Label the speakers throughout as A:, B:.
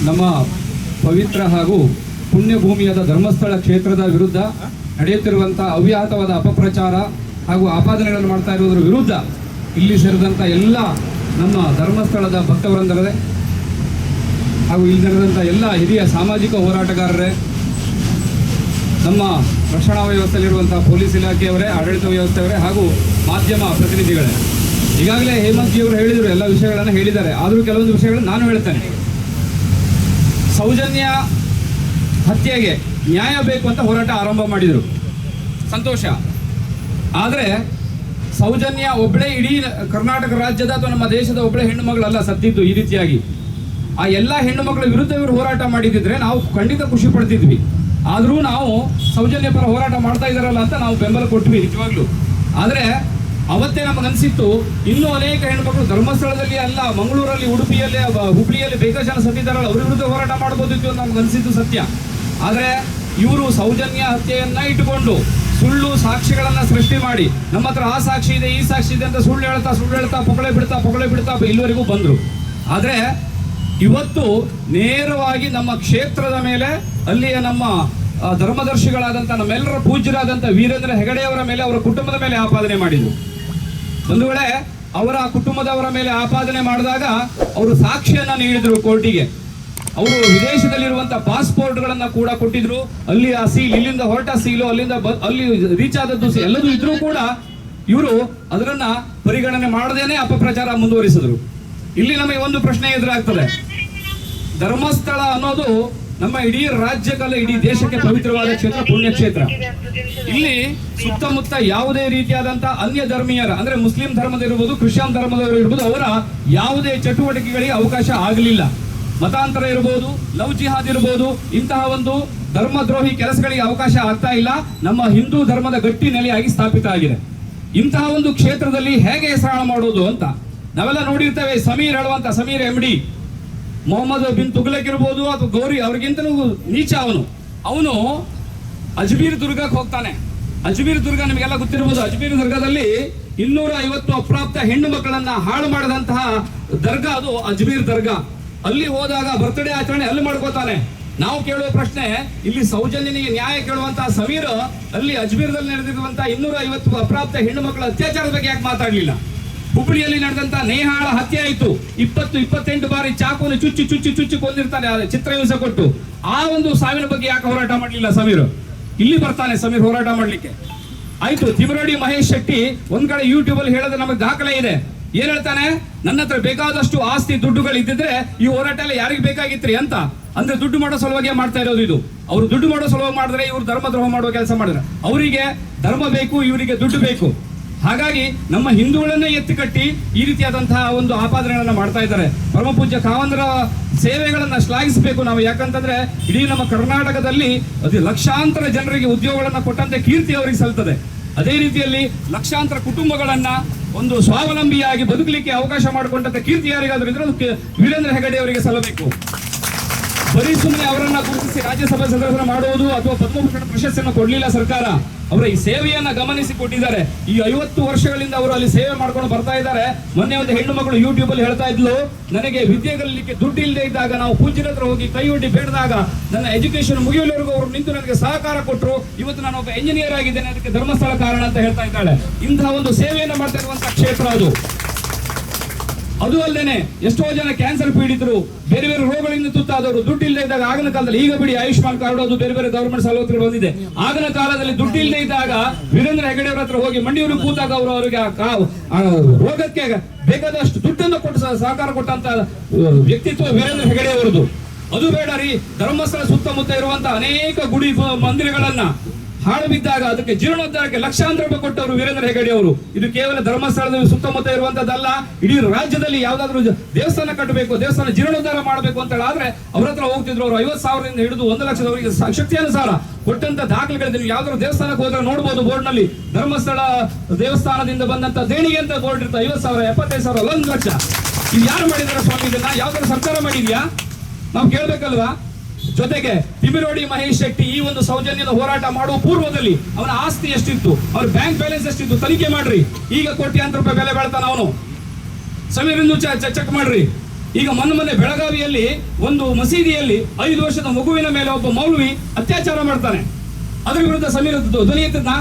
A: ನಮ್ಮ ಪವಿತ್ರ ಹಾಗೂ ಪುಣ್ಯಭೂಮಿಯಾದ ಧರ್ಮಸ್ಥಳ ಕ್ಷೇತ್ರದ ವಿರುದ್ಧ ನಡೆಯುತ್ತಿರುವಂಥ ಅವ್ಯಾಹತವಾದ ಅಪಪ್ರಚಾರ ಹಾಗೂ ಆಪಾದನೆಗಳನ್ನು ಮಾಡ್ತಾ ಇರುವುದರ ವಿರುದ್ಧ ಇಲ್ಲಿ ಸೇರಿದಂಥ ಎಲ್ಲ ನಮ್ಮ ಧರ್ಮಸ್ಥಳದ ಭಕ್ತವೃಂದರೇ ಹಾಗೂ ಇಲ್ಲಿ ನಡೆದಂಥ ಎಲ್ಲ ಹಿರಿಯ ಸಾಮಾಜಿಕ ಹೋರಾಟಗಾರರೇ, ನಮ್ಮ ರಕ್ಷಣಾ ವ್ಯವಸ್ಥೆಯಲ್ಲಿರುವಂಥ ಪೊಲೀಸ್ ಇಲಾಖೆಯವರೇ, ಆಡಳಿತ ವ್ಯವಸ್ಥೆಯವರೇ ಹಾಗೂ ಮಾಧ್ಯಮ ಪ್ರತಿನಿಧಿಗಳೇ, ಈಗಾಗಲೇ ಹೇಮಂತ್ ಜಿಯವರು ಹೇಳಿದರು, ಎಲ್ಲ ವಿಷಯಗಳನ್ನು ಹೇಳಿದ್ದಾರೆ. ಆದರೂ ಕೆಲವೊಂದು ವಿಷಯಗಳನ್ನು ನಾನು ಹೇಳ್ತೇನೆ. ಸೌಜನ್ಯ ಹತ್ಯೆಗೆ ನ್ಯಾಯ ಬೇಕು ಅಂತ ಹೋರಾಟ ಆರಂಭ ಮಾಡಿದರು, ಸಂತೋಷ. ಆದರೆ ಸೌಜನ್ಯ ಒಬ್ಬಳೇ ಇಡೀ ಕರ್ನಾಟಕ ರಾಜ್ಯದ ಅಥವಾ ನಮ್ಮ ದೇಶದ ಒಬ್ಬಳೇ ಹೆಣ್ಣು ಮಗಳಲ್ಲ ಸತ್ತಿದ್ದು. ಈ ರೀತಿಯಾಗಿ ಆ ಎಲ್ಲ ಹೆಣ್ಣು ಮಕ್ಕಳ ವಿರುದ್ಧ ಇವರು ಹೋರಾಟ ಮಾಡಿದ್ದಿದ್ರೆ ನಾವು ಖಂಡಿತ ಖುಷಿ ಪಡ್ತಿದ್ವಿ. ಆದರೂ ನಾವು ಸೌಜನ್ಯ ಪರ ಹೋರಾಟ ಮಾಡ್ತಾ ಇದ್ದಾರಲ್ಲ ಅಂತ ನಾವು ಬೆಂಬಲ ಕೊಟ್ವಿ ನಿಜವಾಗ್ಲೂ. ಆದರೆ ಅವತ್ತೇ ನಮಗನ್ಸಿತ್ತು ಇನ್ನೂ ಅನೇಕ ಹೆಣ್ಮಕ್ಳು ಧರ್ಮಸ್ಥಳದಲ್ಲಿ ಅಲ್ಲ, ಮಂಗಳೂರಲ್ಲಿ, ಉಡುಪಿಯಲ್ಲಿ, ಹುಬ್ಳಿಯಲ್ಲಿ ಬೇಕಾದ ಜನ ಸತ್ತಿದ್ದಾರಲ್ಲ, ಅವ್ರ ವಿರುದ್ಧ ಹೋರಾಟ ಮಾಡ್ಬೋದಿತ್ತು ಅಂತ ನಮಗನ್ಸಿದ್ದು ಸತ್ಯ. ಆದರೆ ಇವರು ಸೌಜನ್ಯ ಹತ್ಯೆಯನ್ನ ಇಟ್ಟುಕೊಂಡು ಸುಳ್ಳು ಸಾಕ್ಷಿಗಳನ್ನ ಸೃಷ್ಟಿ ಮಾಡಿ ನಮ್ಮ ಹತ್ರ ಆ ಸಾಕ್ಷಿ ಇದೆ, ಈ ಸಾಕ್ಷಿ ಇದೆ ಅಂತ ಸುಳ್ಳು ಹೇಳ್ತಾ ಪೊಗಳೆ ಬಿಡ್ತಾ ಇಲ್ಲಿವರೆಗೂ ಬಂದರು. ಆದರೆ ಇವತ್ತು ನೇರವಾಗಿ ನಮ್ಮ ಕ್ಷೇತ್ರದ ಮೇಲೆ, ಅಲ್ಲಿಯ ನಮ್ಮ ಧರ್ಮದರ್ಶಿಗಳಾದಂಥ ನಮ್ಮೆಲ್ಲರ ಪೂಜ್ಯರಾದಂಥ ವೀರೇಂದ್ರ ಹೆಗಡೆಯವರ ಮೇಲೆ, ಅವರ ಕುಟುಂಬದ ಮೇಲೆ ಆಪಾದನೆ ಮಾಡಿದರು. ಒಂದು ವೇಳೆ ಅವರ ಕುಟುಂಬದವರ ಮೇಲೆ ಆಪಾದನೆ ಮಾಡಿದಾಗ ಅವರು ಸಾಕ್ಷಿಯನ್ನ ನೀಡಿದರು ಕೋರ್ಟಿಗೆ. ಅವರು ವಿದೇಶದಲ್ಲಿರುವಂಥ ಪಾಸ್ಪೋರ್ಟ್ಗಳನ್ನು ಕೂಡ ಕೊಟ್ಟಿದ್ರು. ಅಲ್ಲಿ ಆ ಸೀಲ್, ಇಲ್ಲಿಂದ ಹೊರಟ ಸೀಲು, ಅಲ್ಲಿ ರೀಚ್ ಆದದ್ದು ಎಲ್ಲದೂ ಇದ್ರೂ ಕೂಡ ಇವರು ಅದರನ್ನ ಪರಿಗಣನೆ ಮಾಡದೇನೆ ಅಪಪ್ರಚಾರ ಮುಂದುವರಿಸಿದ್ರು. ಇಲ್ಲಿ ನಮಗೆ ಒಂದು ಪ್ರಶ್ನೆ ಎದುರಾಗ್ತದೆ. ಧರ್ಮಸ್ಥಳ ಅನ್ನೋದು ನಮ್ಮ ಇಡೀ ರಾಜ್ಯಕ್ಕಲ್ಲ, ಇಡೀ ದೇಶಕ್ಕೆ ಪವಿತ್ರವಾದ ಕ್ಷೇತ್ರ, ಪುಣ್ಯಕ್ಷೇತ್ರ. ಇಲ್ಲಿ ಸುತ್ತಮುತ್ತ ಯಾವುದೇ ರೀತಿಯಾದಂಥ ಅನ್ಯ ಧರ್ಮೀಯರ, ಅಂದ್ರೆ ಮುಸ್ಲಿಂ ಧರ್ಮದಿರ್ಬೋದು, ಕ್ರಿಶ್ಚಿಯನ್ ಧರ್ಮದವರು ಇರ್ಬೋದು, ಅವರ ಯಾವುದೇ ಚಟುವಟಿಕೆಗಳಿಗೆ ಅವಕಾಶ ಆಗಲಿಲ್ಲ. ಮತಾಂತರ ಇರ್ಬೋದು, ಲವ್ ಜಿಹಾದ್ ಇರ್ಬೋದು, ಇಂತಹ ಒಂದು ಧರ್ಮದ್ರೋಹಿ ಕೆಲಸಗಳಿಗೆ ಅವಕಾಶ ಆಗ್ತಾ ಇಲ್ಲ. ನಮ್ಮ ಹಿಂದೂ ಧರ್ಮದ ಗಟ್ಟಿ ನೆಲೆಯಾಗಿ ಸ್ಥಾಪಿತ ಆಗಿದೆ. ಇಂತಹ ಒಂದು ಕ್ಷೇತ್ರದಲ್ಲಿ ಹೇಗೆ ಹೆಸರಾಳ ಮಾಡೋದು ಅಂತ ನಾವೆಲ್ಲ ನೋಡಿರ್ತೇವೆ. ಸಮೀರ್ ಹೇಳುವಂತ ಸಮೀರ್ MD, ಮೊಹಮ್ಮದ್ ಬಿನ್ ತುಗ್ಲಕ್ ಇರ್ಬೋದು ಅಥವಾ ಗೌರಿ, ಅವ್ರಿಗಿಂತಲೂ ನೀಚ ಅವನು ಅಜ್ಮೀರ್ ದುರ್ಗಕ್ಕೆ ಹೋಗ್ತಾನೆ. ಅಜ್ಮೀರ್ ದುರ್ಗ ನಿಮಗೆಲ್ಲ ಗೊತ್ತಿರ್ಬೋದು. ಅಜ್ಮೀರ್ ದುರ್ಗದಲ್ಲಿ 250 ಅಪ್ರಾಪ್ತ ಹೆಣ್ಣು ಮಕ್ಕಳನ್ನ ಹಾಳು ಮಾಡಿದಂತಹ ದರ್ಗಾ ಅದು ಅಜ್ಮೀರ್ ದರ್ಗಾ. ಅಲ್ಲಿ ಹೋದಾಗ ಬರ್ತ್ಡೇ ಆಚರಣೆ ಅಲ್ಲಿ ಮಾಡ್ಕೋತಾನೆ. ನಾವು ಕೇಳುವ ಪ್ರಶ್ನೆ, ಇಲ್ಲಿ ಸೌಜನ್ಯನಿಗೆ ನ್ಯಾಯ ಕೇಳುವಂತಹ ಸಮೀರ್ ಅಲ್ಲಿ ಅಜ್ಮೀರ್ದಲ್ಲಿ ನಡೆದಿರುವಂತಹ 250 ಅಪ್ರಾಪ್ತ ಹೆಣ್ಣು ಮಕ್ಕಳ ಅತ್ಯಾಚಾರದ ಬಗ್ಗೆ ಯಾಕೆ ಮಾತಾಡಲಿಲ್ಲ? ಹುಬ್ಬಳ್ಳಿಯಲ್ಲಿ ನಡೆದಂತ ನೇಹಾಳ ಹತ್ಯೆ ಆಯಿತು. 28 ಬಾರಿ ಚಾಕುವನ್ನು ಚುಚ್ಚಿ ಕೊಂದಿರ್ತಾನೆ, ಚಿತ್ರಹಿಂಸೆ ಕೊಟ್ಟು. ಆ ಒಂದು ಸಾವಿನ ಬಗ್ಗೆ ಯಾಕೆ ಹೋರಾಟ ಮಾಡಲಿಲ್ಲ ಸಮೀರ್? ಇಲ್ಲಿ ಬರ್ತಾನೆ ಸಮೀರ್ ಹೋರಾಟ ಮಾಡ್ಲಿಕ್ಕೆ. ಆಯ್ತು, ತಿಮರೋಡಿ ಮಹೇಶ್ ಶೆಟ್ಟಿ ಒಂದ್ ಕಡೆ ಯೂಟ್ಯೂಬ್ ಅಲ್ಲಿ ಹೇಳೋದು ನಮಗೆ ದಾಖಲೆ ಇದೆ. ಏನ್ ಹೇಳ್ತಾನೆ? ನನ್ನ ಹತ್ರ ಬೇಕಾದಷ್ಟು ಆಸ್ತಿ ದುಡ್ಡುಗಳು ಇದ್ದಿದ್ರೆ ಈ ಹೋರಾಟ ಎಲ್ಲ ಯಾರಿಗೆ ಬೇಕಾಗಿತ್ರಿ ಅಂತ. ಅಂದ್ರೆ ದುಡ್ಡು ಮಾಡೋ ಸಲುವಾಗಿ ಮಾಡ್ತಾ ಇರೋದು ಇದು. ಅವರು ದುಡ್ಡು ಮಾಡೋ ಸಲುವಾಗಿ ಮಾಡಿದ್ರೆ ಇವರು ಧರ್ಮದ್ರೋಹ ಮಾಡುವ ಕೆಲಸ ಮಾಡಿದ್ರೆ, ಅವರಿಗೆ ಧರ್ಮ ಬೇಕು, ಇವರಿಗೆ ದುಡ್ಡು ಬೇಕು. ಹಾಗಾಗಿ ನಮ್ಮ ಹಿಂದೂಗಳನ್ನೇ ಎತ್ತಿ ಕಟ್ಟಿ ಈ ರೀತಿಯಾದಂತಹ ಒಂದು ಆಪಾದನೆಗಳನ್ನ ಮಾಡ್ತಾ ಇದ್ದಾರೆ. ಪರಮ ಪೂಜ್ಯ ಕಾವಂದರ ಸೇವೆಗಳನ್ನ ಶ್ಲಾಘಿಸಬೇಕು ನಾವು. ಯಾಕಂತಂದ್ರೆ ಇಡೀ ನಮ್ಮ ಕರ್ನಾಟಕದಲ್ಲಿ ಲಕ್ಷಾಂತರ ಜನರಿಗೆ ಉದ್ಯೋಗಗಳನ್ನ ಕೊಟ್ಟಂತೆ ಕೀರ್ತಿ ಅವರಿಗೆ ಸಲ್ತದೆ. ಅದೇ ರೀತಿಯಲ್ಲಿ ಲಕ್ಷಾಂತರ ಕುಟುಂಬಗಳನ್ನ ಒಂದು ಸ್ವಾವಲಂಬಿಯಾಗಿ ಬದುಕಲಿಕ್ಕೆ ಅವಕಾಶ ಮಾಡಿಕೊಂಡಂತ ಕೀರ್ತಿ ಯಾರಿಗಾದ್ರೂ ಇದ್ರೆ ಅದಕ್ಕೆ ವೀರೇಂದ್ರ ಹೆಗಡೆ ಅವರಿಗೆ ಸಲ್ಲಬೇಕು. ಬರೀ ಸುಮ್ಮನೆ ಅವರನ್ನ ಗುರುತಿಸಿ ರಾಜ್ಯಸಭೆ ಸದಸ್ಯರ ಮಾಡುವುದು ಅಥವಾ ಪದ್ಮಭೂಷಣ ಪ್ರಶಸ್ತಿಯನ್ನು ಕೊಡಲಿಲ್ಲ ಸರ್ಕಾರ. ಅವರ ಈ ಸೇವೆಯನ್ನ ಗಮನಿಸಿ ಕೊಟ್ಟಿದ್ದಾರೆ. ಈ 50 ವರ್ಷಗಳಿಂದ ಅವರು ಅಲ್ಲಿ ಸೇವೆ ಮಾಡ್ಕೊಂಡು ಬರ್ತಾ ಇದ್ದಾರೆ. ಮೊನ್ನೆ ಒಂದು ಹೆಣ್ಣು ಮಗಳು ಯೂಟ್ಯೂಬ್ ಅಲ್ಲಿ ಹೇಳ್ತಾ ಇದ್ಲು, ನನಗೆ ವಿದ್ಯೆ ಕಲಿಲಿಕ್ಕೆ ದುಡ್ಡು ಇಲ್ಲದೆ ಇದ್ದಾಗ ನಾವು ಪೂಜ್ಯರ ಹತ್ರ ಹೋಗಿ ಕೈ ಒಡ್ಡಿ ಬೇಡದಾಗ ನನ್ನ ಎಜುಕೇಶನ್ ಮುಗಿಯುವವರೆಗೂ ಅವರು ನಿಂತು ನನಗೆ ಸಹಕಾರ ಕೊಟ್ಟರು. ಇವತ್ತು ನಾನು ಒಬ್ಬ ಎಂಜಿನಿಯರ್ ಆಗಿದ್ದೇನೆ, ಅದಕ್ಕೆ ಧರ್ಮಸ್ಥಳ ಕಾರಣ ಅಂತ ಹೇಳ್ತಾ ಇದ್ದಾಳೆ. ಇಂತಹ ಒಂದು ಸೇವೆಯನ್ನು ಮಾಡ್ತಾ ಇರುವಂತಹ ಕ್ಷೇತ್ರ ಅದು ಅಲ್ಲದೇನೆ ಎಷ್ಟೋ ಜನ ಕ್ಯಾನ್ಸರ್ ಪೀಡಿತರು, ಬೇರೆ ಬೇರೆ ರೋಗಗಳಿಂದ ತುತ್ತಾದವರು, ದುಡ್ಡು ಇಲ್ಲದೆ ಇದ್ದಾಗ ಆಗಿನ ಕಾಲದಲ್ಲಿ, ಈಗ ಬಿಡಿ ಆಯುಷ್ಮಾನ್ ಕಾರ್ಡ್ ಅದು ಬೇರೆ ಬೇರೆ ಗವರ್ಮೆಂಟ್ ಸವಲತ್ತು ಬಂದಿದೆ. ಆಗಿನ ಕಾಲದಲ್ಲಿ ದುಡ್ಡು ಇಲ್ಲದೆ ಇದ್ದಾಗ ವೀರೇಂದ್ರ ಹೆಗಡೆ ಅವರ ಹತ್ರ ಹೋಗಿ ಮಂಡಿಯೂರು ಕೂತಾಗ ಅವರು ಅವರಿಗೆ ರೋಗಕ್ಕೆ ಬೇಕಾದಷ್ಟು ದುಡ್ಡನ್ನು ಕೊಟ್ಟು ಸಹಕಾರ ಕೊಟ್ಟಂತ ವ್ಯಕ್ತಿತ್ವ ವೀರೇಂದ್ರ ಹೆಗಡೆ ಅವರದು. ಅದು ಬೇಡ ರೀ, ಧರ್ಮಸ್ಥಳ ಸುತ್ತಮುತ್ತ ಇರುವಂತಹ ಅನೇಕ ಗುಡಿ ಮಂದಿರಗಳನ್ನ ಹಾಳು ಬಿದ್ದಾಗ ಅದಕ್ಕೆ ಜೀರ್ಣೋದ್ಧಾರಕ್ಕೆ ಲಕ್ಷಾಂತರ ರೂಪಾಯಿ ಕೊಟ್ಟವರು ವೀರೇಂದ್ರ ಹೆಗಡೆ ಅವರು. ಇದು ಕೇವಲ ಧರ್ಮಸ್ಥಳದ ಸುತ್ತಮುತ್ತ ಇರುವಂತದ್ದಲ್ಲ, ಇಡೀ ರಾಜ್ಯದಲ್ಲಿ ಯಾವ್ದಾದ್ರು ದೇವಸ್ಥಾನ ಕಟ್ಟಬೇಕು, ದೇವಸ್ಥಾನ ಜೀರ್ಣೋದ್ಧಾರ ಮಾಡಬೇಕು ಅಂತ ಹೇಳಿದ್ರೆ ಅವ್ರ ಹತ್ರ ಹೋಗ್ತಿದ್ರು. ಅವರು 50,000ದಿಂದ ಹಿಡಿದು 1 ಲಕ್ಷದವರೆಗೆ ಶಕ್ತಿಯಾನುಸಾರ ಕೊಟ್ಟಂತ ದಾಖಲೆಗಳಿದೆ. ನೀವು ಯಾವ್ದಾದ್ರು ದೇವಸ್ಥಾನಕ್ಕೆ ಹೋದ್ರೆ ನೋಡಬಹುದು ಬೋರ್ಡ್ ನಲ್ಲಿ ಧರ್ಮಸ್ಥಳ ದೇವಸ್ಥಾನದಿಂದ ಬಂದಂತ ದೇಣಿಗೆ ಅಂತ ಬೋರ್ಡ್ ಇರುತ್ತೆ. 50,000, 75,000, 1 ಲಕ್ಷ. ಇದು ಯಾರು ಮಾಡಿದಾರೆ ಸ್ವಾಮಿ? ಇದನ್ನ ಯಾವ್ದಾದ್ರು ಸರ್ಕಾರ ಮಾಡಿದ್ಯಾ? ನಾವು ಕೇಳ್ಬೇಕಲ್ವಾ? ಜೊತೆಗೆ ತಿಮಿರೋಡಿ ಮಹೇಶ್ ಶೆಟ್ಟಿ ಈ ಒಂದು ಸೌಜನ್ಯದ ಹೋರಾಟ ಮಾಡುವ ಪೂರ್ವದಲ್ಲಿ ಅವನ ಆಸ್ತಿ ಎಷ್ಟಿತ್ತು, ಅವ್ರ ಬ್ಯಾಂಕ್ ಬ್ಯಾಲೆನ್ಸ್ ಎಷ್ಟಿತ್ತು ತನಿಖೆ ಮಾಡ್ರಿ. ಈಗ ಕೋಟ್ಯಾಂತರ ರೂಪಾಯಿ ಬೆಲೆ ಬಾಳ್ತಾನ ಅವನು. ಸಮೀರ್ ಚೆಕ್ ಮಾಡ್ರಿ. ಈಗ ಮೊನ್ನೆ ಬೆಳಗಾವಿಯಲ್ಲಿ ಒಂದು ಮಸೀದಿಯಲ್ಲಿ 5 ವರ್ಷದ ಮಗುವಿನ ಮೇಲೆ ಒಬ್ಬ ಮೌಲ್ವಿ ಅತ್ಯಾಚಾರ ಮಾಡ್ತಾನೆ. ಅದರ ವಿರುದ್ಧ ಸಮೀರ್ ಧ್ವನಿ ಎತ್ತದ್ನ.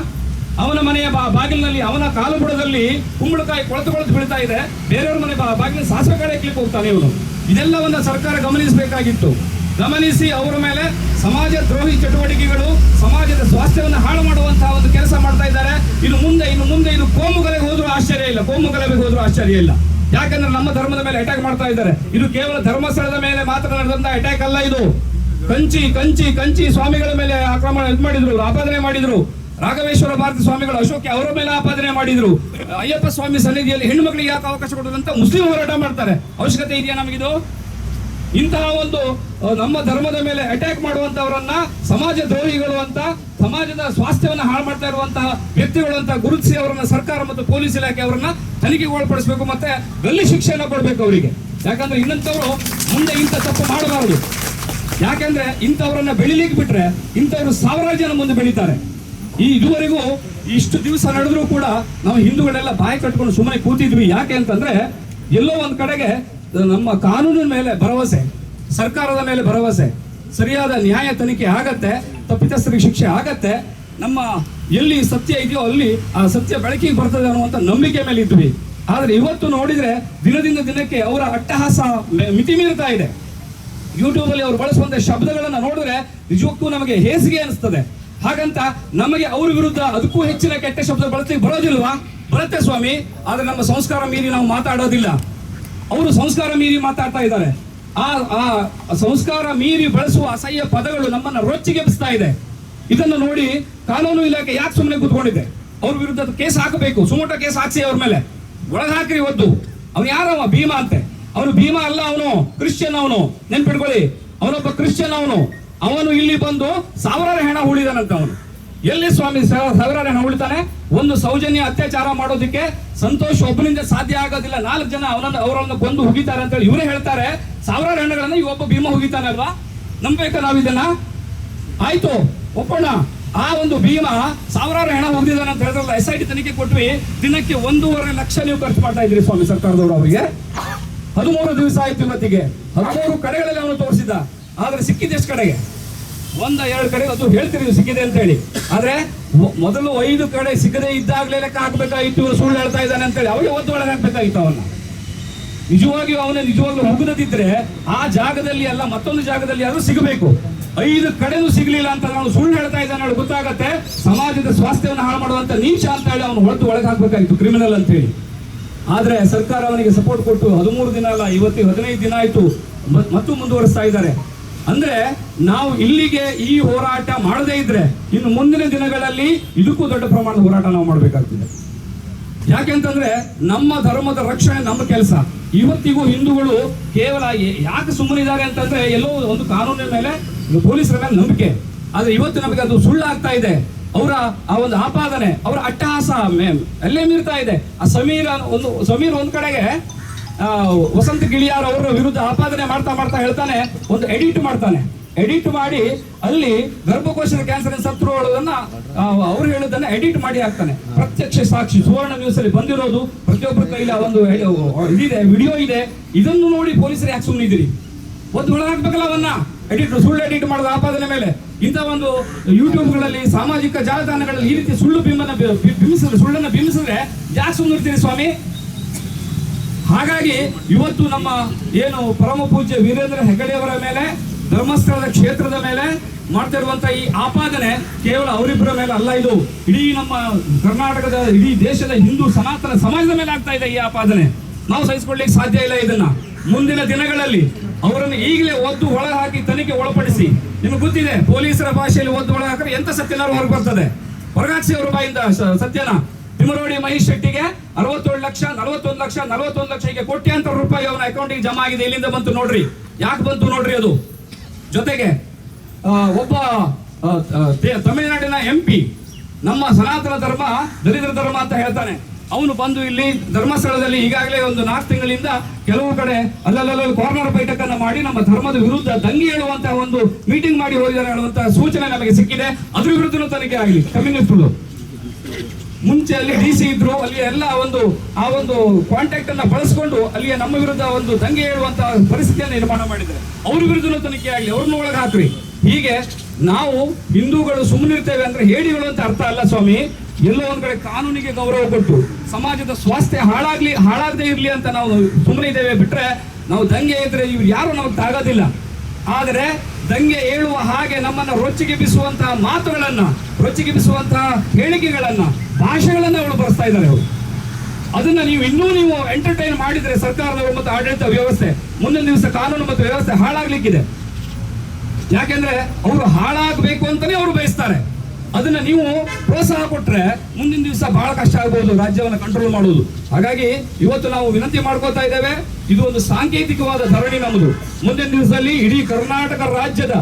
A: ಅವನ ಮನೆಯ ಬಾಗಿಲಿನಲ್ಲಿ ಅವನ ಕಾಲು ಬುಡದಲ್ಲಿ ಕುಂಬಳಕಾಯಿ ಕೊಳೆತು ಬೀಳ್ತಾ ಇದೆ. ಬೇರೆಯವ್ರ ಮನೆ ಬಾಗಿಲಿನ ಸಾಸಿವೆ ಕಾಳು ಎಕ್ಲಿಕ್ಕೆ ಹೋಗ್ತಾನೆ ಇವನು. ಇದೆಲ್ಲವನ್ನ ಸರ್ಕಾರ ಗಮನಿಸಬೇಕಾಗಿತ್ತು. ಗಮನಿಸಿ ಅವರ ಮೇಲೆ ಸಮಾಜ ದ್ರೋಹಿ ಚಟುವಟಿಕೆಗಳು, ಸಮಾಜದ ಸ್ವಾಸ್ಥ್ಯವನ್ನು ಹಾಳು ಮಾಡುವಂತಹ ಒಂದು ಕೆಲಸ ಮಾಡ್ತಾ ಇದ್ದಾರೆ. ಇನ್ನು ಮುಂದೆ ಇದು ಕೋಮುಗಲೆಗೆ ಹೋದ್ರೂ ಆಶ್ಚರ್ಯ ಇಲ್ಲ, ಕೋಮುಗಲಭೆಗೆ ಹೋದ್ರೂ ಆಶ್ಚರ್ಯ ಇಲ್ಲ. ಯಾಕಂದ್ರೆ ನಮ್ಮ ಧರ್ಮದ ಮೇಲೆ ಅಟ್ಯಾಕ್ ಮಾಡ್ತಾ ಇದ್ದಾರೆ. ಇದು ಕೇವಲ ಧರ್ಮಸ್ಥಳದ ಮೇಲೆ ಮಾತ್ರ ನಡೆದಂತ ಅಟ್ಯಾಕ್ ಅಲ್ಲ. ಇದು ಕಂಚಿ ಸ್ವಾಮಿಗಳ ಮೇಲೆ ಆಕ್ರಮಣ ಮಾಡಿದ್ರು, ಆಪಾದನೆ ಮಾಡಿದ್ರು. ರಾಘವೇಶ್ವರ ಭಾರತಿ ಸ್ವಾಮಿಗಳು ಅಶೋಕ್ ಅವರ ಮೇಲೆ ಆಪಾದನೆ ಮಾಡಿದ್ರು. ಅಯ್ಯಪ್ಪ ಸ್ವಾಮಿ ಸನ್ನಿಧಿಯಲ್ಲಿ ಹೆಣ್ಣು ಮಕ್ಕಳಿಗೆ ಯಾಕೆ ಅವಕಾಶ ಕೊಡೋದಂತ ಮುಸ್ಲಿಂ ಹೋರಾಟ ಮಾಡ್ತಾರೆ. ಅವಶ್ಯಕತೆ ಇದೆಯಾ ನಮಗಿದು? ಇಂತಹ ಒಂದು ನಮ್ಮ ಧರ್ಮದ ಮೇಲೆ ಅಟ್ಯಾಕ್ ಮಾಡುವಂತವರನ್ನ ಸಮಾಜ ದ್ರೋಹಿಗಳು ಅಂತ, ಸಮಾಜದ ಸ್ವಾಸ್ಥ್ಯವನ್ನು ಹಾಳು ಮಾಡ್ತಾ ಇರುವಂತಹ ವ್ಯಕ್ತಿಗಳು ಅಂತ ಗುರುತಿಸಿ ಅವರನ್ನ ಸರ್ಕಾರ ಮತ್ತು ಪೊಲೀಸ್ ಇಲಾಖೆ ಅವರನ್ನ ತನಿಖೆಗೆ ಒಳಪಡಿಸಬೇಕು, ಮತ್ತೆ ಗಲ್ಲಿ ಶಿಕ್ಷೆಯನ್ನು ಕೊಡಬೇಕು ಅವರಿಗೆ. ಯಾಕಂದ್ರೆ ಇನ್ನಂತವರು ಮುಂದೆ ಇಂಥ ತಪ್ಪು ಮಾಡಬಾರದು. ಯಾಕಂದ್ರೆ ಇಂಥವರನ್ನ ಬೆಳಿಲಿಕ್ಕೆ ಬಿಟ್ರೆ ಇಂಥವ್ರು ಸಾವಿರಾರು ಜನ ಮುಂದೆ ಬೆಳೀತಾರೆ. ಇದುವರೆಗೂ ಇಷ್ಟು ದಿವಸ ನಡೆದ್ರೂ ಕೂಡ ನಾವು ಹಿಂದೂಗಳೆಲ್ಲ ಬಾಯಿ ಕಟ್ಕೊಂಡು ಸುಮ್ಮನೆ ಕೂತಿದ್ವಿ. ಯಾಕೆ ಅಂತಂದ್ರೆ ಎಲ್ಲೋ ಒಂದ್ ಕಡೆಗೆ ನಮ್ಮ ಕಾನೂನಿನ ಮೇಲೆ ಭರವಸೆ, ಸರ್ಕಾರದ ಮೇಲೆ ಭರವಸೆ, ಸರಿಯಾದ ನ್ಯಾಯ ತನಿಖೆ ಆಗತ್ತೆ, ತಪ್ಪಿತಸ್ಥರಿಗೆ ಶಿಕ್ಷೆ ಆಗತ್ತೆ, ನಮ್ಮ ಎಲ್ಲಿ ಸತ್ಯ ಇದೆಯೋ ಅಲ್ಲಿ ಆ ಸತ್ಯ ಬೆಳಕಿಗೆ ಬರ್ತದೆ ಅನ್ನುವಂಥ ನಂಬಿಕೆ ಮೇಲೆ ಇದ್ವಿ. ಆದ್ರೆ ಇವತ್ತು ನೋಡಿದ್ರೆ ದಿನದಿಂದ ದಿನಕ್ಕೆ ಅವರ ಅಟ್ಟಹಾಸ ಮಿತಿ ಮೀರ್ತಾ ಇದೆ. ಯೂಟ್ಯೂಬ್ ಅಲ್ಲಿ ಅವರು ಬಳಸುವಂತ ಶಬ್ದಗಳನ್ನ ನೋಡಿದ್ರೆ ನಿಜಕ್ಕೂ ನಮಗೆ ಹೇಸಿಗೆ ಅನಿಸ್ತದೆ. ಹಾಗಂತ ನಮಗೆ ಅವ್ರ ವಿರುದ್ಧ ಅದಕ್ಕೂ ಹೆಚ್ಚಿನ ಕೆಟ್ಟ ಶಬ್ದ ಬಳಸ್ಲಿಕ್ಕೆ ಬರೋದಿಲ್ವಾ? ಬರುತ್ತೆ ಸ್ವಾಮಿ. ಆದ್ರೆ ನಮ್ಮ ಸಂಸ್ಕಾರ ಮೀರಿ ನಾವು ಮಾತಾಡೋದಿಲ್ಲ. ಅವರು ಸಂಸ್ಕಾರ ಮೀರಿ ಮಾತಾಡ್ತಾ ಇದ್ದಾರೆ. ಆ ಸಂಸ್ಕಾರ ಮೀರಿ ಬಳಸುವ ಅಸಹ್ಯ ಪದಗಳು ನಮ್ಮನ್ನ ರೊಚ್ಚಿಗೆಬ್ಬಿಸ್ತಾ ಇದೆ. ಇದನ್ನು ನೋಡಿ ಕಾನೂನು ಇಲಾಖೆ ಯಾಕೆ ಸುಮ್ಮನೆ ಕೂತ್ಕೊಂಡಿದೆ? ಅವ್ರ ವಿರುದ್ಧ ಕೇಸ್ ಹಾಕಬೇಕು, ಸುಮೋಟೋ ಕೇಸ್ ಹಾಕ್ಸಿ ಅವ್ರ ಮೇಲೆ, ಒಳಗೆ ಹಾಕ್ರಿ. ಒದ್ದು ಅವನು ಯಾರವ? ಭೀಮಾ ಅಂತೆ. ಅವನು ಭೀಮಾ ಅಲ್ಲ, ಅವನು ಕ್ರಿಶ್ಚಿಯನ್. ಅವನು ನೆನ್ಪಿಟ್ಕೊಳ್ಳಿ, ಅವನೊಬ್ಬ ಕ್ರಿಶ್ಚಿಯನ್. ಅವನು ಇಲ್ಲಿ ಬಂದು ಸಾವಿರಾರು ಹೆಣ ಉಳಿದಾನಂತ. ಅವನು ಎಲ್ಲಿ ಸ್ವಾಮಿ ಸಾವಿರಾರು ಹೆಣ ಉಳಿತಾನೆ? ಒಂದು ಸೌಜನ್ಯ ಅತ್ಯಾಚಾರ ಮಾಡೋದಕ್ಕೆ ಸಂತೋಷ್ ಒಬ್ಬನಿಂದ ಸಾಧ್ಯ ಆಗೋದಿಲ್ಲ. 4 ಜನ ಅವರನ್ನು ಕೊಂದು ಹುಗಿತಾರೆ ಅಂತ ಹೇಳಿ ಇವರೇ ಹೇಳ್ತಾರೆ. ಸಾವಿರಾರು ಹೆಣ್ಣಗಳನ್ನ ಈ ಒಬ್ಬ ಭೀಮ ಹುಗಿತಾನಲ್ವಾ? ನಂಬೇಕಾ ನಾವಿದನ್ನ? ಆಯ್ತು, ಒಪ್ಪೋಣ. ಆ ಒಂದು ಭೀಮ ಸಾವಿರಾರು ಹೆಣ ಹೋಗಿದ್ದಾನೆ ಅಂತ ಹೇಳಿದ್ರಲ್ಲ, SIT ತನಿಖೆ ಕೊಟ್ವಿ. ದಿನಕ್ಕೆ 1.5 ಲಕ್ಷ ನೀವು ಖರ್ಚು ಮಾಡ್ತಾ ಇದ್ರಿ ಸ್ವಾಮಿ ಸರ್ಕಾರದವರು. ಅವರಿಗೆ 13 ದಿವಸ ಆಯ್ತು ಇವತ್ತಿಗೆ. 13 ಕಡೆಗಳಲ್ಲಿ ಅವನು ತೋರಿಸಿದ. ಆದ್ರೆ ಸಿಕ್ಕಿದೆ ಎಷ್ಟು ಕಡೆಗೆ? 1-2 ಕಡೆ ಅದು ಹೇಳ್ತೀರಿ ಸಿಕ್ಕಿದೆ ಅಂತ ಹೇಳಿ. ಆದ್ರೆ ಮೊದಲು 5 ಕಡೆ ಸಿಕ್ಕದೆ ಇದ್ದಾಗಲೇ ಲೆಕ್ಕ ಹಾಕ್ಬೇಕಾಗಿತ್ತು. ಇವರು ಸುಳ್ಳು ಹೇಳ್ತಾ ಇದ್ದಾನೆ ಅಂತ ಹೇಳಿ ಅವಾಗ ಒದ್ದು ಒಳಗೆ ಹಾಕ್ಬೇಕಾಗಿತ್ತು. ಅವನ್ನ ನಿಜವಾಗ್ಲೂ ಮುಗಿದಿದ್ರೆ ಆ ಜಾಗದಲ್ಲಿ ಅಲ್ಲ, ಮತ್ತೊಂದು ಜಾಗದಲ್ಲಿ ಯಾರು ಸಿಗಬೇಕು. 5 ಕಡೆನೂ ಸಿಗ್ಲಿಲ್ಲ ಅಂತ ನಾವು ಸುಳ್ಳು ಹೇಳ್ತಾ ಇದ್ದಾನೆ ಹೇಳಿ ಗೊತ್ತಾಗತ್ತೆ. ಸಮಾಜದ ಸ್ವಾಸ್ಥ್ಯವನ್ನು ಹಾಳು ಮಾಡುವಂತ ನೀಚ ಅಂತ ಹೇಳಿ ಅವನು ಹೊರತು ಒಳಗೆ ಹಾಕ್ಬೇಕಾಗಿತ್ತು, ಕ್ರಿಮಿನಲ್ ಅಂತ ಹೇಳಿ. ಆದ್ರೆ ಸರ್ಕಾರ ಅವನಿಗೆ ಸಪೋರ್ಟ್ ಕೊಟ್ಟು 13 ದಿನ ಅಲ್ಲ, ಇವತ್ತಿಗೆ 15 ದಿನ ಆಯ್ತು, ಮತ್ತು ಮುಂದುವರಿಸ್ತಾ ಇದ್ದಾರೆ. ಅಂದ್ರೆ ನಾವು ಇಲ್ಲಿಗೆ ಈ ಹೋರಾಟ ಮಾಡದೇ ಇದ್ರೆ ಇನ್ನು ಮುಂದಿನ ದಿನಗಳಲ್ಲಿ ಇದಕ್ಕೂ ದೊಡ್ಡ ಪ್ರಮಾಣದ ಹೋರಾಟ ನಾವು ಮಾಡಬೇಕಾಗ್ತದೆ. ಯಾಕೆಂತಂದ್ರೆ ನಮ್ಮ ಧರ್ಮದ ರಕ್ಷಣೆ ನಮ್ಮ ಕೆಲಸ. ಇವತ್ತಿಗೂ ಹಿಂದೂಗಳು ಕೇವಲ ಯಾಕೆ ಸುಮ್ಮನಿದ್ದಾರೆ ಅಂತಂದ್ರೆ ಎಲ್ಲೋ ಒಂದು ಕಾನೂನಿನ ಮೇಲೆ, ಪೊಲೀಸರ ಮೇಲೆ ನಂಬಿಕೆ. ಆದ್ರೆ ಇವತ್ತು ನಮಗೆ ಅದು ಸುಳ್ಳಾಗ್ತಾ ಇದೆ. ಅವರ ಆ ಒಂದು ಆಪಾದನೆ, ಅವರ ಅಟ್ಟಹಾಸ ಅಲ್ಲೇ ಮೀರ್ತಾ ಇದೆ. ಆ ಸಮೀರ್ ಒಂದ್ ಕಡೆಗೆ ವಸಂತ ಗಿಳಿಯಾರ್ ಅವರ ವಿರುದ್ಧ ಆಪಾದನೆ ಮಾಡ್ತಾ ಹೇಳ್ತಾನೆ, ಒಂದು ಎಡಿಟ್ ಮಾಡಿ ಅಲ್ಲಿ ಗರ್ಭಕೋಶದ ಕ್ಯಾನ್ಸರ್ ಸತ್ರು ಹೇಳೋದನ್ನ ಅವ್ರು ಹೇಳೋದನ್ನ ಎಡಿಟ್ ಮಾಡಿ ಹಾಕ್ತಾನೆ. ಪ್ರತ್ಯಕ್ಷ ಸಾಕ್ಷಿ ಸುವರ್ಣ ನ್ಯೂಸ್ ಅಲ್ಲಿ ಬಂದಿರೋದು, ಪ್ರತಿಯೊಬ್ಬರ ಕೈಲಿ ಒಂದು ಇದಿದೆ, ವಿಡಿಯೋ ಇದೆ. ಇದನ್ನು ನೋಡಿ ಪೊಲೀಸರು ಯಾಕೆ ಸುಮ್ಮನಿದ್ದೀರಿ? ಒಂದು ಒಳಗೆ ಹಾಕ್ಬೇಕಲ್ಲ ಅವನ್ನ. ಸುಳ್ಳು ಎಡಿಟ್ ಮಾಡೋದು ಆಪಾದನೆ ಮೇಲೆ. ಇಂಥ ಒಂದು ಯೂಟ್ಯೂಬ್ಗಳಲ್ಲಿ, ಸಾಮಾಜಿಕ ಜಾಲತಾಣಗಳಲ್ಲಿ ಈ ರೀತಿ ಸುಳ್ಳನ್ನು ಬಿಂಬಿಸಿದ್ರೆ ಯಾಕೆ ಸುಮ್ಮನಿರ್ತೀರಿ ಸ್ವಾಮಿ? ಹಾಗಾಗಿ ಇವತ್ತು ನಮ್ಮ ಏನು ಪರಮ ಪೂಜ್ಯ ವೀರೇಂದ್ರ ಹೆಗ್ಗಡೆಯವರ ಮೇಲೆ, ಧರ್ಮಸ್ಥಳದ ಕ್ಷೇತ್ರದ ಮೇಲೆ ಮಾಡ್ತಾ ಇರುವಂತಹ ಈ ಆಪಾದನೆ ಕೇವಲ ಅವರಿಬ್ಬರ ಮೇಲೆ ಅಲ್ಲ, ಇದು ಇಡೀ ನಮ್ಮ ಕರ್ನಾಟಕದ, ಇಡೀ ದೇಶದ ಹಿಂದೂ ಸನಾತನ ಸಮಾಜದ ಮೇಲೆ ಆಗ್ತಾ ಇದೆ ಈ ಆಪಾದನೆ. ನಾವು ಸಹಿಸಿಕೊಳ್ಳಿಕ್ಕೆ ಸಾಧ್ಯ ಇಲ್ಲ ಇದನ್ನ. ಮುಂದಿನ ದಿನಗಳಲ್ಲಿ ಅವರನ್ನು ಈಗಲೇ ಒದ್ದು ಒಳಗೆ ಹಾಕಿ ತನಿಖೆ ಒಳಪಡಿಸಿ. ನಿಮ್ಗೆ ಗೊತ್ತಿದೆ, ಪೊಲೀಸರ ಭಾಷೆಯಲ್ಲಿ ಒದ್ದು ಒಳಗೆ ಹಾಕಿದ್ರೆ ಎಂತ ಸತ್ಯನಾರು ಹೊರಗೆ ಬರ್ತದೆ. ಹೊರಗಾಕ್ಸಿ ಅವರ ಬಾಯಿಂದ ಸತ್ಯನ. ತಿಮರೋಡಿ ಮಹೇಶ್ ಶೆಟ್ಟಿಗೆ 67 ಲಕ್ಷ, 41 ಲಕ್ಷ, 41 ಲಕ್ಷ, ಹೀಗೆ ಕೋಟ್ಯಾಂತರ ರೂಪಾಯಿ ಅವನ ಅಕೌಂಟಿಗೆ ಜಮಾ ಆಗಿದೆ. ಎಲ್ಲಿಂದ ಬಂತು ನೋಡ್ರಿ, ಯಾಕೆ ಬಂತು ನೋಡ್ರಿ. ಅದು ಜೊತೆಗೆ ಒಬ್ಬ ತಮಿಳುನಾಡಿನ MP ನಮ್ಮ ಸನಾತನ ಧರ್ಮ ದರಿದ್ರ ಧರ್ಮ ಅಂತ ಹೇಳ್ತಾನೆ. ಅವನು ಬಂದು ಇಲ್ಲಿ ಧರ್ಮಸ್ಥಳದಲ್ಲಿ ಈಗಾಗಲೇ ಒಂದು 4 ತಿಂಗಳಿಂದ ಕೆಲವು ಕಡೆ ಅಲ್ಲಲ್ಲಿ ಕಾರ್ನರ್ ಬೈಠಕನ್ನ ಮಾಡಿ ನಮ್ಮ ಧರ್ಮದ ವಿರುದ್ಧ ದಂಗೆ ಹೇಳುವಂತಹ ಒಂದು ಮೀಟಿಂಗ್ ಮಾಡಿ ಹೋಗಿದ್ದಾರೆ ಹೇಳುವಂತಹ ಸೂಚನೆ ನಮಗೆ ಸಿಕ್ಕಿದೆ. ಅದ್ರ ವಿರುದ್ಧನೂ ತನಿಖೆ ಆಗಲಿ. ಕಮ್ಯುನಿಸ್ಟ್ಗಳು ಮುಂಚೆ ಅಲ್ಲಿ DC ಇದ್ರು, ಅಲ್ಲಿ ಎಲ್ಲ ಆ ಒಂದು ಕಾಂಟ್ಯಾಕ್ಟ್ ಅನ್ನ ಬಳಸ್ಕೊಂಡು ಅಲ್ಲಿಯ ನಮ್ಮ ವಿರುದ್ಧ ಒಂದು ದಂಗೆ ಹೇಳುವಂತ ಪರಿಸ್ಥಿತಿಯನ್ನು ನಿರ್ಮಾಣ ಮಾಡಿದ್ದಾರೆ. ಅವ್ರ ವಿರುದ್ಧ ತನಿಖೆ ಆಗಲಿ, ಅವ್ರನ್ನ ಒಳಗೆ ಹಾಕ್ರಿ. ಹೀಗೆ ನಾವು ಹಿಂದೂಗಳು ಸುಮ್ಮನಿರ್ತೇವೆ ಅಂದ್ರೆ ಹೇಡಿಗಳು ಅಂತ ಅರ್ಥ ಅಲ್ಲ ಸ್ವಾಮಿ. ಎಲ್ಲೋ ಒಂದ್ ಕಡೆ ಕಾನೂನಿಗೆ ಗೌರವ ಕೊಟ್ಟು ಸಮಾಜದ ಸ್ವಾಸ್ಥ್ಯ ಹಾಳಾಗದೆ ಇರ್ಲಿ ಅಂತ ನಾವು ಸುಮ್ಮನೆ ಇದ್ದೇವೆ ಬಿಟ್ರೆ, ನಾವು ದಂಗೆ ಇದ್ರೆ ಇವ್ರು ಯಾರು ನಮಗೆ ತಾಗೋದಿಲ್ಲ. ಆದರೆ ದಂಗೆ ಏಳುವ ಹಾಗೆ ನಮ್ಮನ್ನ ರೊಚ್ಚಿಗೆಬ್ಬಿಸುವಂತಹ ಮಾತುಗಳನ್ನ, ರೊಚ್ಚಿಗೆಬ್ಬಿಸುವಂತಹ ಹೇಳಿಕೆಗಳನ್ನ, ಭಾಷೆಗಳನ್ನ ಅವರು ಬರೆಸ್ತಾ ಇದ್ದಾರೆ. ಅವರು ಅದನ್ನ ನೀವು ಎಂಟರ್ಟೈನ್ ಮಾಡಿದ್ರೆ ಸರ್ಕಾರದವರು ಮತ್ತು ಆಡಳಿತ ವ್ಯವಸ್ಥೆ ಮುಂದಿನ ದಿವಸ ಕಾನೂನು ಮತ್ತು ವ್ಯವಸ್ಥೆ ಹಾಳಾಗ್ಲಿಕ್ಕಿದೆ. ಯಾಕೆಂದ್ರೆ ಅವರು ಹಾಳಾಗಬೇಕು ಅಂತಾನೆ ಅವರು ಬಯಸ್ತಾರೆ. ಅದನ್ನ ನೀವು ಪ್ರೋತ್ಸಾಹ ಕೊಟ್ರೆ ಮುಂದಿನ ದಿವಸ ಬಹಳ ಕಷ್ಟ ಆಗ್ಬಹುದು ರಾಜ್ಯವನ್ನು ಕಂಟ್ರೋಲ್ ಮಾಡುವುದು. ಹಾಗಾಗಿ ಇವತ್ತು ನಾವು ವಿನಂತಿ ಮಾಡ್ಕೋತಾ ಇದ್ದೇವೆ, ಇದು ಒಂದು ಸಾಂಕೇತಿಕವಾದ ಧರಣಿ ನಮ್ಮದು. ಮುಂದಿನ ದಿವಸದಲ್ಲಿ ಇಡೀ ಕರ್ನಾಟಕ ರಾಜ್ಯದ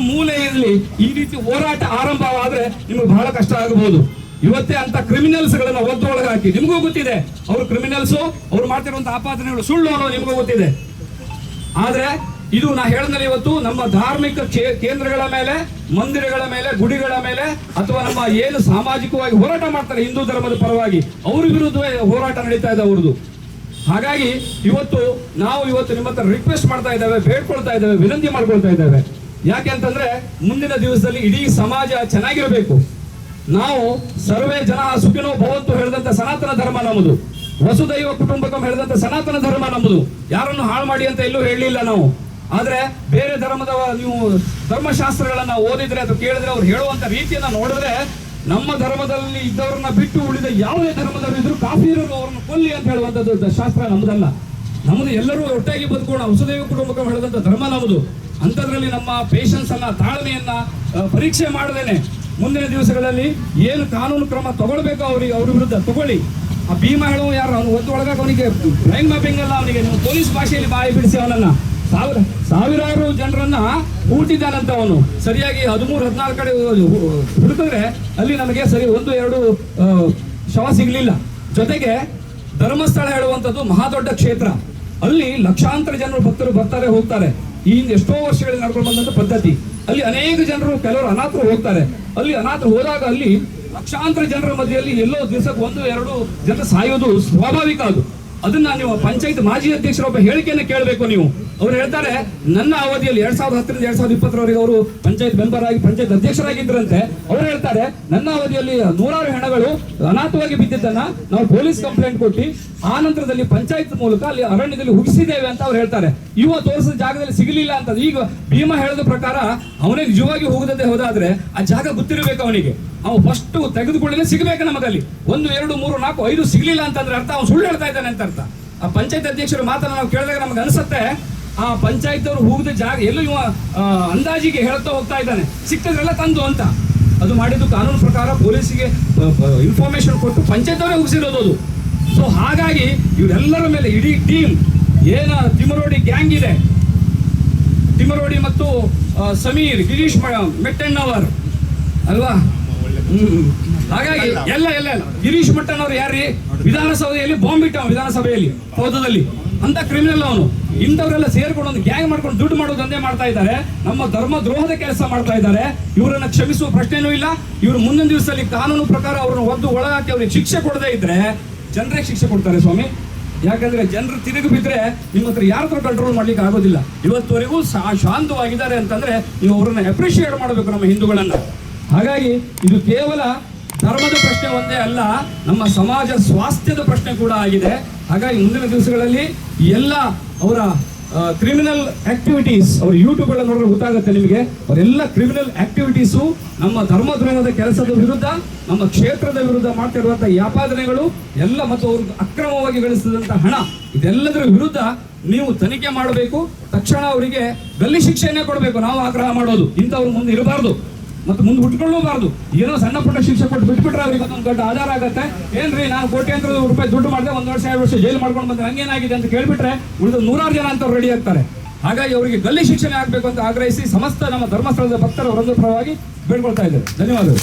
A: ಮೂಲೆಯಲ್ಲಿ ಈ ರೀತಿ ಹೋರಾಟ ಆರಂಭವಾದ್ರೆ ನಿಮಗೆ ಬಹಳ ಕಷ್ಟ ಆಗಬಹುದು. ಇವತ್ತೇ ಅಂತ ಕ್ರಿಮಿನಲ್ಸ್ ಗಳನ್ನ ಒದ್ದೊಳಗೆ ಹಾಕಿ, ನಿಮಗೂ ಗೊತ್ತಿದೆ ಅವರು ಕ್ರಿಮಿನಲ್ಸ್, ಅವ್ರು ಮಾಡ್ತಿರುವಂತಹ ಆಪಾದನೆಗಳು ಸುಳ್ಳು ಅನ್ನೋ ನಿಮಗೂ ಗೊತ್ತಿದೆ. ಆದ್ರೆ ಇದು ನಾ ಹೇಳಿದ್ರೆ ಇವತ್ತು ನಮ್ಮ ಧಾರ್ಮಿಕ ಕೇಂದ್ರಗಳ ಮೇಲೆ, ಮಂದಿರಗಳ ಮೇಲೆ, ಗುಡಿಗಳ ಮೇಲೆ, ಅಥವಾ ನಮ್ಮ ಏನು ಸಾಮಾಜಿಕವಾಗಿ ಹೋರಾಟ ಮಾಡ್ತಾರೆ ಹಿಂದೂ ಧರ್ಮದ ಪರವಾಗಿ, ಅವ್ರ ವಿರುದ್ಧವೇ ಹೋರಾಟ ನಡೀತಾ ಇದೆ ಅವ್ರದ್ದು. ಹಾಗಾಗಿ ನಾವು ಇವತ್ತು ನಿಮ್ಮ ಹತ್ರ ರಿಕ್ವೆಸ್ಟ್ ಮಾಡ್ತಾ ಇದ್ದೇವೆ, ಬೇಡ್ಕೊಳ್ತಾ ಇದ್ದೇವೆ, ವಿನಂತಿ ಮಾಡ್ಕೊಳ್ತಾ ಇದ್ದೇವೆ. ಯಾಕೆ ಅಂತಂದ್ರೆ ಮುಂದಿನ ದಿವಸದಲ್ಲಿ ಇಡೀ ಸಮಾಜ ಚೆನ್ನಾಗಿರಬೇಕು. ನಾವು ಸರ್ವೇ ಜನ ಸುಖಿನೋ ಭವಂತು ಹೇಳಿದಂತ ಸನಾತನ ಧರ್ಮ ನಮ್ಮದು, ವಸುದೈವ ಕುಟುಂಬಕಂ ಹೇಳಿದಂತ ಸನಾತನ ಧರ್ಮ ನಮ್ಮದು. ಯಾರನ್ನು ಹಾಳು ಮಾಡಿ ಅಂತ ಎಲ್ಲೂ ಹೇಳಲಿಲ್ಲ ನಾವು. ಆದ್ರೆ ಬೇರೆ ಧರ್ಮದ ನೀವು ಧರ್ಮಶಾಸ್ತ್ರಗಳನ್ನ ಓದಿದ್ರೆ ಅಥವಾ ಕೇಳಿದ್ರೆ ಅವ್ರು ಹೇಳುವಂತ ರೀತಿಯನ್ನ ನೋಡಿದ್ರೆ, ನಮ್ಮ ಧರ್ಮದಲ್ಲಿ ಇದ್ದವ್ರನ್ನ ಬಿಟ್ಟು ಉಳಿದ ಯಾವುದೇ ಧರ್ಮದವರು ಇದ್ರು ಕಾಫಿರರು ಅವ್ರನ್ನ ಕೊಲ್ಲಿ ಅಂತ ಹೇಳುವಂತದ್ದು ಶಾಸ್ತ್ರ ನಮ್ಮದಲ್ಲ. ನಮ್ಮದು ಎಲ್ಲರೂ ಒಟ್ಟಾಗಿ ಬದುಕೋಣ, ವಸುದೈವ ಕುಟುಂಬಕಂ ಹೇಳಿದಂತ ಧರ್ಮ ನಮ್ಮದು. ಅಂಥದ್ರಲ್ಲಿ ನಮ್ಮ ಪೇಷನ್ಸ್ ಅನ್ನ, ತಾಳ್ಮೆಯನ್ನ ಪರೀಕ್ಷೆ ಮಾಡದೇನೆ ಮುಂದಿನ ದಿವಸಗಳಲ್ಲಿ ಏನು ಕಾನೂನು ಕ್ರಮ ತಗೊಳ್ಬೇಕು ಅವ್ರ ವಿರುದ್ಧ ತಗೊಳ್ಳಿ. ಆ ಭೀಮ ಹೇಳುವ ಯಾರು ಅವನು ಒಳಗ ಅವನಿಗೆ ಬ್ರೈನ್ ಮ್ಯಾಪಿಂಗ್ ಅಲ್ಲ, ಅವನಿಗೆ ನೀವು ಪೊಲೀಸ್ ಭಾಷೆಯಲ್ಲಿ ಬಾಯಿ ಬಿಡಿಸಿ ಅವನನ್ನ ಸಾವಿರಾರು ಜನರನ್ನ ಹೂಟಿದ್ದಾನಂತ ಅವನು. ಸರಿಯಾಗಿ 13-14 ಕಡೆ ಹುಡುಕಿದ್ರೆ ಅಲ್ಲಿ ನಮಗೆ ಸರಿ 1-2 ಶವ ಸಿಗ್ಲಿಲ್ಲ. ಜೊತೆಗೆ ಧರ್ಮಸ್ಥಳ ಹೇಳುವಂಥದ್ದು ಮಹಾದೊಡ್ಡ ಕ್ಷೇತ್ರ, ಅಲ್ಲಿ ಲಕ್ಷಾಂತರ ಜನರು ಭಕ್ತರು ಬರ್ತಾರೆ ಹೋಗ್ತಾರೆ. ಈ ಎಷ್ಟೋ ವರ್ಷಗಳಲ್ಲಿ ನಡ್ಕೊಂಡು ಬಂದಂತ ಪದ್ಧತಿ. ಅಲ್ಲಿ ಅನೇಕ ಜನರು, ಕೆಲವರು ಅನಾಥರು ಹೋಗ್ತಾರೆ. ಅಲ್ಲಿ ಅನಾಥರು ಹೋದಾಗ ಅಲ್ಲಿ ಲಕ್ಷಾಂತರ ಜನರ ಮಧ್ಯೆಯಲ್ಲಿ ಎಲ್ಲೋ ದಿವಸಕ್ಕೆ 1-2 ಜನ ಸಾಯೋದು ಸ್ವಾಭಾವಿಕ. ಅದನ್ನ ನೀವು ಪಂಚಾಯತ್ ಮಾಜಿ ಅಧ್ಯಕ್ಷರೊಬ್ಬ ಹೇಳಿಕೆಯನ್ನು ಕೇಳಬೇಕು ನೀವು. ಅವ್ರು ಹೇಳ್ತಾರೆ, ನನ್ನ ಅವಧಿಯಲ್ಲಿ 2010ರಿಂದ 2020ರವರೆಗೆ ಅವರು ಪಂಚಾಯತ್ ಮೆಂಬರ್ ಆಗಿ ಪಂಚಾಯತ್ ಅಧ್ಯಕ್ಷರಾಗಿದ್ದರಂತೆ. ಅವ್ರು ಹೇಳ್ತಾರೆ, ನನ್ನ ಅವಧಿಯಲ್ಲಿ 100 ಹೆಣಗಳು ಅನಾಥವಾಗಿ ಬಿದ್ದಿದ್ದನ್ನ ನಾವು ಪೊಲೀಸ್ ಕಂಪ್ಲೇಂಟ್ ಕೊಟ್ಟು ಆ ನಂತರದಲ್ಲಿ ಪಂಚಾಯತ್ ಮೂಲಕ ಅಲ್ಲಿ ಅರಣ್ಯದಲ್ಲಿ ಹುಗಿಸಿದ್ದೇವೆ ಅಂತ ಅವ್ರು ಹೇಳ್ತಾರೆ. ತೋರಿಸಿದ ಜಾಗದಲ್ಲಿ ಸಿಗಲಿಲ್ಲ ಅಂತ. ಈಗ ಭೀಮ ಹೇಳದ ಪ್ರಕಾರ ಅವನೇ ನಿಜವಾಗಿ ಹೋಗದೇ ಹೋದಾದ್ರೆ ಆ ಜಾಗ ಗೊತ್ತಿರಬೇಕು ಅವನಿಗೆ. ಅವು ಫಸ್ಟ್ ತೆಗೆದುಕೊಳ್ಳಲೇ ಸಿಗಬೇಕು ನಮಗಲ್ಲಿ. 1, 2, 3, 4, 5 ಸಿಗ್ಲಿಲ್ಲ ಅಂತಂದ್ರೆ ಅರ್ಥ ಅವ್ನು ಸುಳ್ಳು ಹೇಳ್ತಾ ಇದ್ದಾನೆ ಅಂತ ಅರ್ಥ. ಆ ಪಂಚಾಯತ್ ಅಧ್ಯಕ್ಷರ ಮಾತನ್ನ ನಾವು ಕೇಳಿದಾಗ ನಮ್ಗೆ ಅನ್ಸುತ್ತೆ, ಆ ಪಂಚಾಯತ್ ಅವರು ಹೋಗದ ಜಾಗ ಎಲ್ಲೂ ಇವ ಅಂದಾಜಿಗೆ ಹೇಳ್ತಾ ಹೋಗ್ತಾ ಇದ್ದಾನೆ, ಸಿಕ್ತದ್ರೆಲ್ಲ ತಂದು ಅಂತ. ಅದು ಮಾಡಿದ್ದು ಕಾನೂನು ಪ್ರಕಾರ ಪೊಲೀಸಿಗೆ ಇನ್ಫಾರ್ಮೇಶನ್ ಕೊಟ್ಟು ಪಂಚಾಯತ್ ಅವರೇ ಹುಗಿಸಿರೋದು ಅದು. ಸೊ ಹಾಗಾಗಿ ಇವರೆಲ್ಲರ ಮೇಲೆ ಇಡೀ ಟೀಮ್ ಏನ ತಿಮರೋಡಿ ಗ್ಯಾಂಗ್ ಇದೆ, ತಿಮರೋಡಿ ಮತ್ತು ಸಮೀರ್, ಗಿರೀಶ್ ಮೆಟ್ಟಣ್ಣವರ್ ಅಲ್ವಾ, ಹಾಗಾಗಿ ಎಲ್ಲ ಗಿರೀಶ್ ಮಟ್ಟಣ್ಣವ್ರು ಯಾರ್ರಿ, ವಿಧಾನಸಭೆಯಲ್ಲಿ ಬಾಂಬ್ ಇಟ್ಟವ, ವಿಧಾನಸಭೆಯಲ್ಲಿ ಹೌದದಲ್ಲಿ ಅಂತ ಕ್ರಿಮಿನಲ್ ಅವನು. ಇಂಥವರೆಲ್ಲ ಸೇರ್ಕೊಂಡು ಒಂದು ಗ್ಯಾಂಗ್ ಮಾಡ್ಕೊಂಡು ದುಡ್ಡು ಮಾಡೋದು ದಂಧೆ ಮಾಡ್ತಾ ಇದ್ದಾರೆ, ನಮ್ಮ ಧರ್ಮ ದ್ರೋಹದ ಕೆಲಸ ಮಾಡ್ತಾ ಇದ್ದಾರೆ. ಇವರನ್ನ ಕ್ಷಮಿಸುವ ಪ್ರಶ್ನೆನೂ ಇಲ್ಲ. ಇವರು ಮುಂದಿನ ದಿವಸದಲ್ಲಿ ಕಾನೂನು ಪ್ರಕಾರ ಅವ್ರನ್ನ ಒದ್ದು ಒಳಗಾಕಿ ಅವ್ರಿಗೆ ಶಿಕ್ಷೆ ಕೊಡದೇ ಇದ್ರೆ ಜನರಿಗೆ ಶಿಕ್ಷೆ ಕೊಡ್ತಾರೆ ಸ್ವಾಮಿ. ಯಾಕಂದ್ರೆ ಜನರು ತಿರುಗಿ ಬಿದ್ರೆ ನಿಮ್ಮ ಹತ್ರ ಯಾರ ಹತ್ರ ಕಂಟ್ರೋಲ್ ಮಾಡ್ಲಿಕ್ಕೆ ಆಗೋದಿಲ್ಲ. ಇವತ್ತುವರೆಗೂ ಶಾಂತವಾಗಿದ್ದಾರೆ ಅಂತಂದ್ರೆ ನೀವು ಅವ್ರನ್ನ ಅಪ್ರಿಷಿಯೇಟ್ ಮಾಡಬೇಕು ನಮ್ಮ ಹಿಂದೂಗಳನ್ನ. ಹಾಗಾಗಿ ಇದು ಕೇವಲ ಧರ್ಮದ ಪ್ರಶ್ನೆ ಒಂದೇ ಅಲ್ಲ, ನಮ್ಮ ಸಮಾಜ ಸ್ವಾಸ್ಥ್ಯದ ಪ್ರಶ್ನೆ ಕೂಡ ಆಗಿದೆ. ಹಾಗಾಗಿ ಮುಂದಿನ ದಿವಸಗಳಲ್ಲಿ ಎಲ್ಲ ಅವರ ಕ್ರಿಮಿನಲ್ ಆಕ್ಟಿವಿಟೀಸ್, ಅವ್ರ ಯೂಟ್ಯೂಬ್ಗಳನ್ನು ನೋಡಿದ್ರೆ ಗೊತ್ತಾಗುತ್ತೆ ನಿಮಗೆ, ಅವರೆಲ್ಲ ಕ್ರಿಮಿನಲ್ ಆಕ್ಟಿವಿಟೀಸು ನಮ್ಮ ಧರ್ಮದ್ರೋಹದ ಕೆಲಸದ ವಿರುದ್ಧ, ನಮ್ಮ ಕ್ಷೇತ್ರದ ವಿರುದ್ಧ ಮಾಡ್ತಿರುವಂತಹ ಯಾಪಾದನೆಗಳು ಎಲ್ಲ, ಮತ್ತು ಅವ್ರಿಗೆ ಅಕ್ರಮವಾಗಿ ಗಳಿಸಿದಂತ ಹಣ, ಇದೆಲ್ಲದರ ವಿರುದ್ಧ ನೀವು ತನಿಖೆ ಮಾಡಬೇಕು. ತಕ್ಷಣ ಅವರಿಗೆ ಗಲ್ಲಿ ಶಿಕ್ಷೆಯನ್ನೇ ಕೊಡಬೇಕು. ನಾವು ಆಗ್ರಹ ಮಾಡೋದು ಇಂಥವ್ರು ಮುಂದೆ ಇರಬಾರ್ದು ಮತ್ತು ಮುಂದೆ ಹುಟ್ಕೊಳ್ಳಬಾರ್ದು. ಏನೋ ಸಣ್ಣ ಪುಟ್ಟ ಶಿಕ್ಷೆ ಕೊಟ್ಟು ಬಿಟ್ಬಿಟ್ರೆ ಅವ್ರಿಗೆ ಅದೊಂದು ದೊಡ್ಡ ಆಧಾರ ಆಗುತ್ತೆ. ಏನ್ರಿ ನಾನು ಕೋಟ್ಯಾಂತರ ರೂಪಾಯಿ ದುಡ್ಡು ಮಾಡಿದೆ, 1 ವರ್ಷ 2 ವರ್ಷ ಜೈಲು ಮಾಡ್ಕೊಂಡು ಬಂದ್ರೆ ಹಂಗೇನಾಗಿದೆ ಅಂತ ಕೇಳ್ಬಿಟ್ರೆ ಉಳಿದ 100 ಜನ ಅಂತ ರೆಡಿ ಆಗ್ತಾರೆ. ಹಾಗಾಗಿ ಅವರಿಗೆ ಗಲ್ಲಿ ಶಿಕ್ಷಣೆ ಆಗಬೇಕು ಅಂತ ಆಗ್ರಹಿಸಿ ಸಮಸ್ತ ನಮ್ಮ ಧರ್ಮಸ್ಥಳದ ಭಕ್ತರ ವೃಂದ ಪರವಾಗಿ ಬೇಡ್ಕೊಳ್ತಾ ಇದ್ದಾರೆ. ಧನ್ಯವಾದಗಳು.